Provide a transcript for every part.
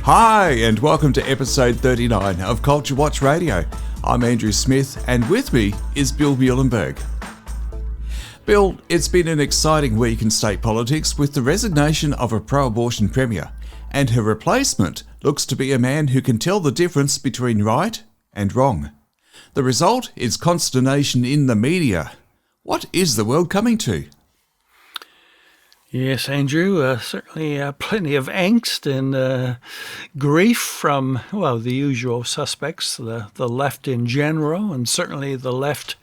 Hi, and welcome to episode 39 of CultureWatch Radio. I'm Andrew Smith, and with me is Bill Muhlenberg. Bill, it's been an exciting week in state politics with the resignation of a pro-abortion premier, and her replacement looks to be a man who can tell the difference between right and wrong. The result is consternation in the media. What is the world coming to? Yes, Andrew, certainly plenty of angst and grief from, well, the usual suspects, the left in general, and certainly the left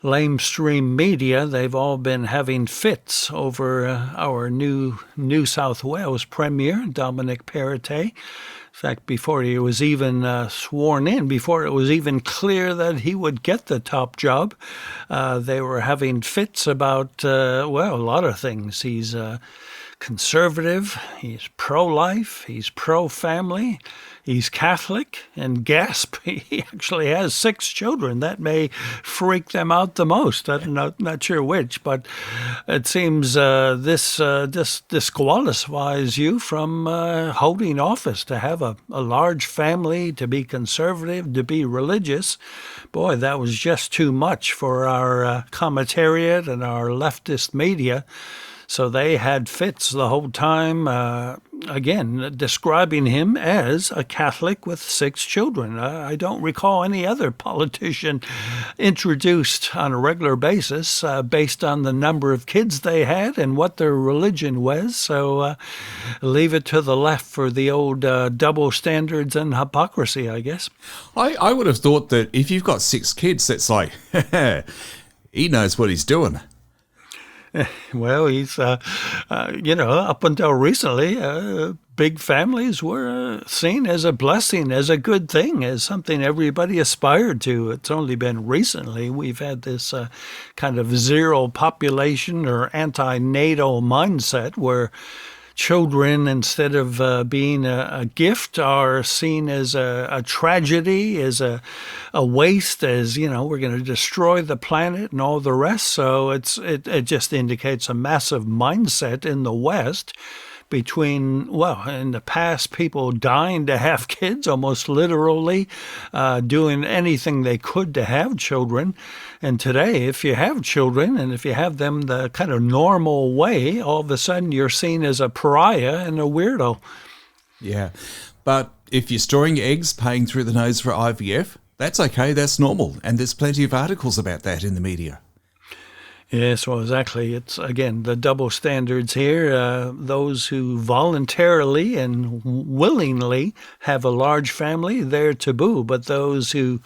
lamestream media. They've all been having fits over our new New South Wales Premier, Dominic Perrottet. In fact, before he was even sworn in, before it was even clear that he would get the top job, they were having fits about, a lot of things. He's conservative, he's pro-life, he's pro-family, he's Catholic, and gasp, he actually has 6 children. That may freak them out the most. I'm not sure which, but it seems this disqualifies you from holding office, to have a large family, to be conservative, to be religious. Boy, that was just too much for our commentariat and our leftist media. So they had fits the whole time, again, describing him as a Catholic with 6 children. I don't recall any other politician introduced on a regular basis based on the number of kids they had and what their religion was. So leave it to the left for the old double standards and hypocrisy, I guess. I would have thought that if you've got 6 kids, that's like, he knows what he's doing. Well, he's, up until recently, big families were seen as a blessing, as a good thing, as something everybody aspired to. It's only been recently we've had this kind of zero population or antinatal mindset where children, instead of being a gift, are seen as a tragedy, as a waste, as, we're going to destroy the planet and all the rest. So it just indicates a massive mindset in the West between, in the past, people dying to have kids, almost literally, doing anything they could to have children. And today, if you have children, and if you have them the kind of normal way, all of a sudden you're seen as a pariah and a weirdo. Yeah, but if you're storing eggs, paying through the nose for IVF, that's okay, that's normal. And there's plenty of articles about that in the media. Yes, well, exactly. It's, again, the double standards here. Those who voluntarily and willingly have a large family, they're taboo. But those who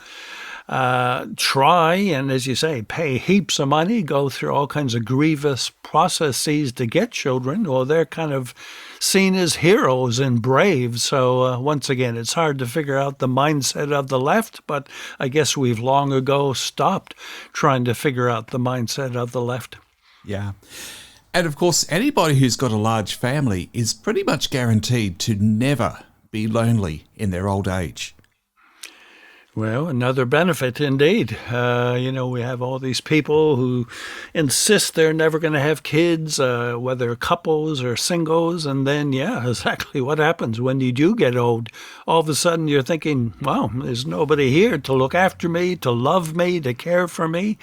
try and, as you say, pay heaps of money, go through all kinds of grievous processes to get children, well, they're kind of seen as heroes and brave. So once again, it's hard to figure out the mindset of the left, but I guess we've long ago stopped trying to figure out the mindset of the left. Yeah. And of course, anybody who's got a large family is pretty much guaranteed to never be lonely in their old age. Well, another benefit indeed. We have all these people who insist they're never going to have kids, whether couples or singles. And then, exactly what happens when you do get old. All of a sudden you're thinking, wow, there's nobody here to look after me, to love me, to care for me.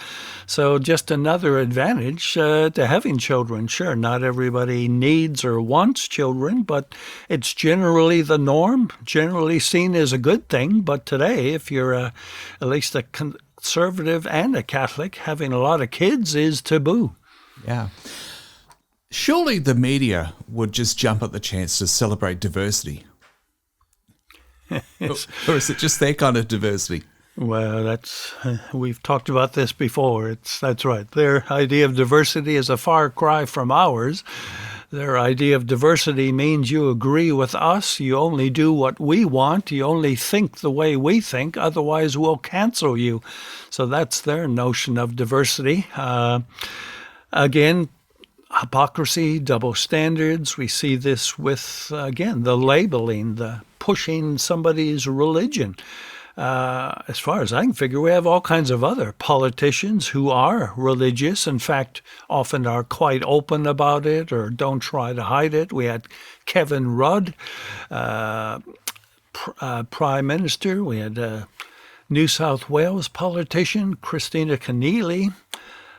So just another advantage to having children. Sure, not everybody needs or wants children, but it's generally the norm, generally seen as a good thing. But today, if you're at least a conservative and a Catholic, having a lot of kids is taboo. Yeah. Surely the media would just jump at the chance to celebrate diversity. Or is it just their kind of diversity? Well, we've talked about this before. That's right. Their idea of diversity is a far cry from ours. Their idea of diversity means you agree with us, you only do what we want, you only think the way we think, otherwise we'll cancel you. So that's their notion of diversity. Again, hypocrisy, double standards. We see this with, again, the labeling, the pushing somebody's religion. as far as I can figure, we have all kinds of other politicians who are religious. In fact, often are quite open about it or don't try to hide it. We had Kevin Rudd, Prime Minister. We had New South Wales politician Christina Keneally.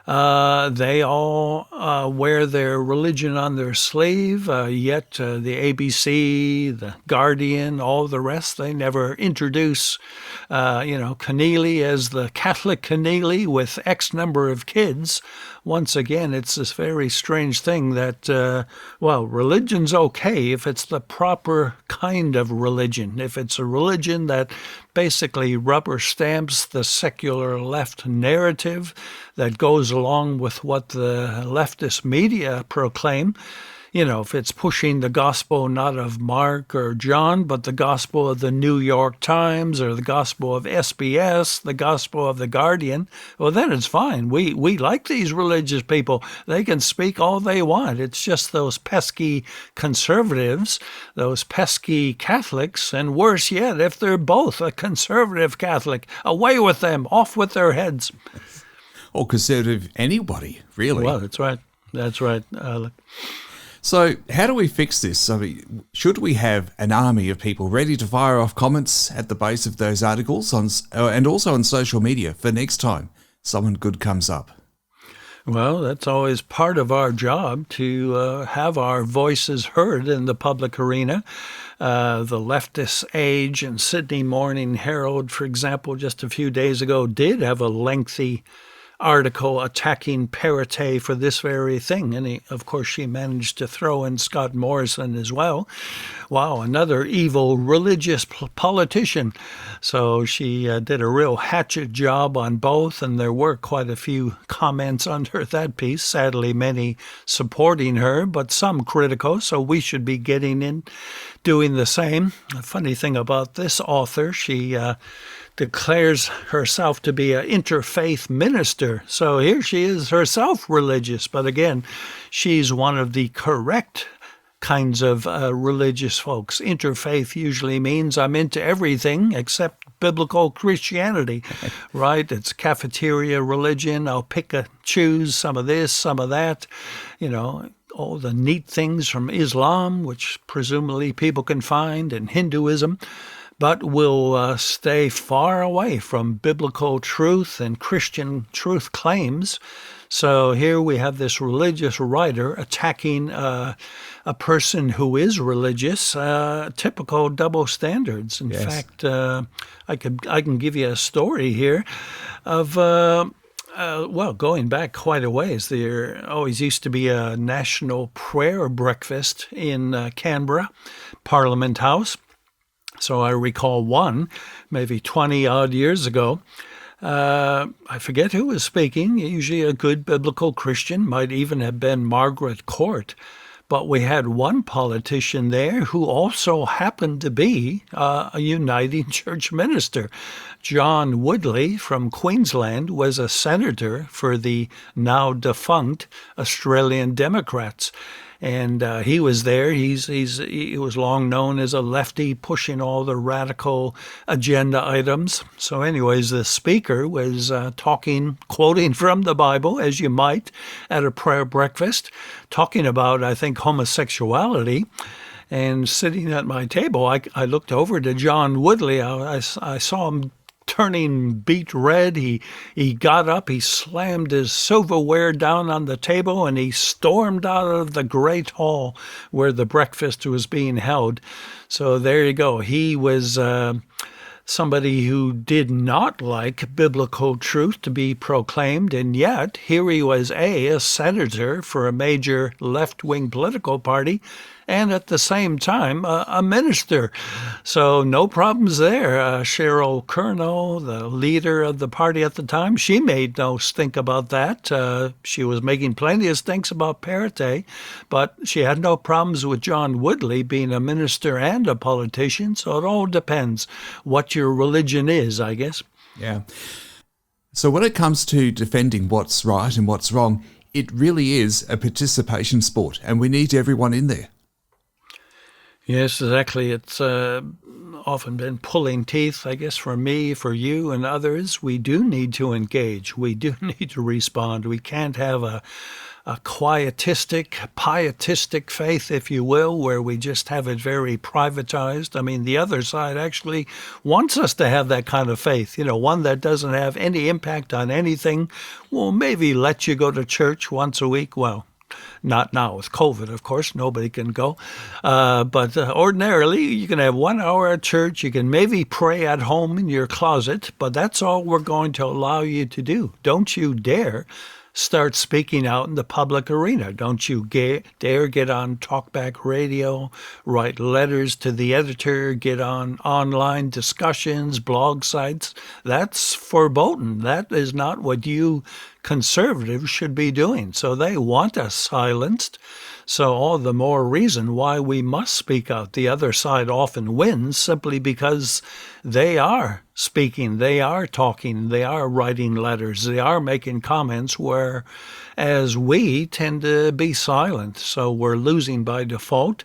They all wear their religion on their sleeve, yet the ABC, the Guardian, all the rest, they never introduce, Keneally as the Catholic Keneally with X number of kids. Once again, it's this very strange thing that, religion's okay if it's the proper kind of religion. If it's a religion that basically rubber stamps the secular left narrative that goes along with what the leftist media proclaim. If it's pushing the gospel not of Mark or John, but the gospel of the New York Times or the gospel of SBS, the gospel of the Guardian, well, then it's fine. We like these religious people. They can speak all they want. It's just those pesky conservatives, those pesky Catholics, and worse yet, if they're both a conservative Catholic, away with them, off with their heads. Or conservative anybody, really. Well, that's right. That's right. So how do we fix this? I mean, should we have an army of people ready to fire off comments at the base of those articles and also on social media for next time someone good comes up? Well, that's always part of our job, to have our voices heard in the public arena. The Leftist Age and Sydney Morning Herald, for example, just a few days ago did have a lengthy article attacking Parité for this very thing. And of course, she managed to throw in Scott Morrison as well. Wow, another evil religious politician. So she did a real hatchet job on both, and there were quite a few comments under that piece. Sadly, many supporting her, but some critical, so we should be getting in, doing the same. The funny thing about this author, she declares herself to be an interfaith minister. So here she is herself religious, but again, she's one of the correct kinds of religious folks. Interfaith usually means I'm into everything except biblical Christianity, right? It's cafeteria religion. I'll choose some of this, some of that, all the neat things from Islam, which presumably people can find, and Hinduism, but will stay far away from biblical truth and Christian truth claims. So here we have this religious writer attacking a person who is religious, typical double standards. In fact, I can give you a story here of going back quite a ways. There always used to be a national prayer breakfast in Canberra, Parliament House. So I recall one, maybe 20-odd years ago. I forget who was speaking, usually a good biblical Christian, might even have been Margaret Court. But we had one politician there who also happened to be a Uniting Church minister. John Woodley from Queensland was a senator for the now defunct Australian Democrats. And he was there. He was long known as a lefty, pushing all the radical agenda items. So anyways, the speaker was quoting from the Bible, as you might, at a prayer breakfast, talking about, I think, homosexuality. And sitting at my table, I looked over to John Woodley. I saw him turning beet red. He got up, he slammed his silverware down on the table, and he stormed out of the great hall where the breakfast was being held. So there you go. He was somebody who did not like biblical truth to be proclaimed, and yet here he was a senator for a major left-wing political party, and at the same time, a minister. So no problems there. Cheryl Kernel, the leader of the party at the time, she made no stink about that. She was making plenty of stinks about Parité, but she had no problems with John Woodley being a minister and a politician. So it all depends what your religion is, I guess. Yeah. So when it comes to defending what's right and what's wrong, it really is a participation sport, and we need everyone in there. Yes, exactly. It's often been pulling teeth, I guess, for me, for you, and others. We do need to engage. We do need to respond. We can't have a pietistic faith, if you will, where we just have it very privatized. I mean, the other side actually wants us to have that kind of faith, one that doesn't have any impact on anything. Well, maybe let you go to church once a week. Well, not now with COVID, of course. Nobody can go. But ordinarily, you can have 1 hour at church. You can maybe pray at home in your closet, but that's all we're going to allow you to do. Don't you dare start speaking out in the public arena. Don't you dare get on talkback radio, write letters to the editor, get on online discussions, blog sites. That's verboten. That is not what you conservatives should be doing. So they want us silenced. So all the more reason why we must speak out. The other side often wins simply because they are speaking, they are talking, they are writing letters, they are making comments, whereas we tend to be silent. So we're losing by default.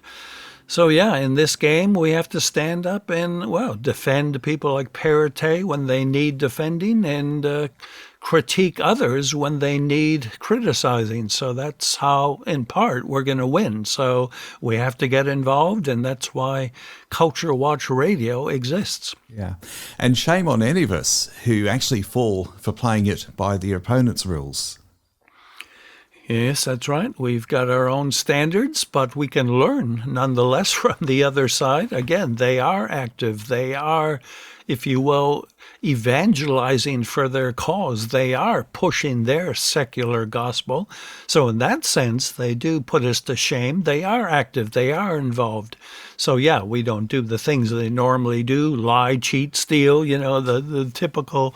So yeah, in this game, we have to stand up and, defend people like Perrottet when they need defending, and critique others when they need criticizing. So that's how, in part, we're going to win. So we have to get involved, and that's why CultureWatch Radio exists. Yeah. And shame on any of us who actually fall for playing it by the opponent's rules. Yes, that's right. We've got our own standards, but we can learn nonetheless from the other side. Again, they are active. They are, if you will, evangelizing for their cause. They are pushing their secular gospel. So in that sense, they do put us to shame. They are active. They are involved. So yeah, we don't do the things they normally do, lie, cheat, steal, the typical,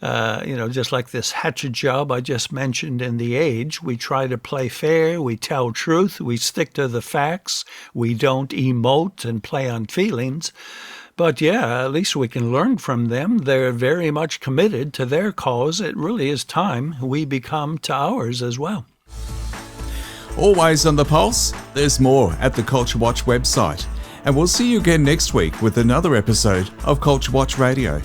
just like this hatchet job I just mentioned in The Age. We try to play fair. We tell truth. We stick to the facts. We don't emote and play on feelings. But yeah, at least we can learn from them. They're very much committed to their cause. It really is time we become to ours as well. Always on the pulse, there's more at the Culture Watch website. And we'll see you again next week with another episode of Culture Watch Radio.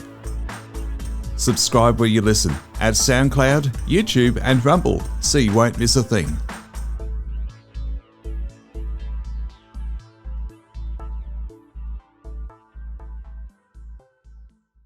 Subscribe where you listen at SoundCloud, YouTube and Rumble so you won't miss a thing.